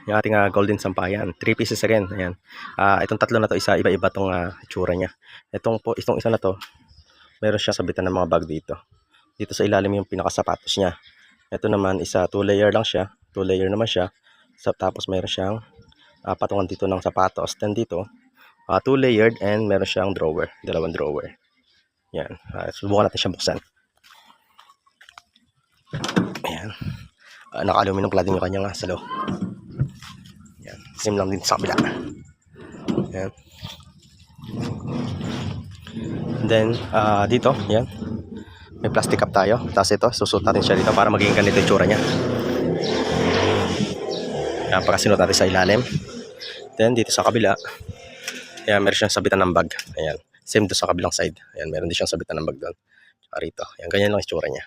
yung ating golden sampayan. 3 pieces rin. Ayan. Itong tatlo na to, iba-iba tong itsura niya. Itong isa na to, meron siya sabitan ng mga bag dito. Dito sa ilalim yung pinakasapatos niya. Ito naman, 2 layer lang siya. 2 layer naman siya. Tapos meron siyang patungan dito ng sapatos. Then dito, 2 layered and meron siyang drawer. Dalawang drawer. Yan. Subukan natin siya buksan. Ayan. Naka-aluminum cladding yung kanyang salo. Yan. Same lang din sa kabila. Yan. Then, dito, yan. May plastic cup tayo. Tapos ito, susuot natin siya dito para maging ganito yung tsura niya. Yan, pagkasinot natin sa ilalim. Then, dito sa kabila, yan, meron siyang sabitan ng bag. Ayan. Same doon sa kabilang side. Ayan, meron din siyang sabitan ng bag doon. Rito. Ayan, ganyan lang yung tsura niya.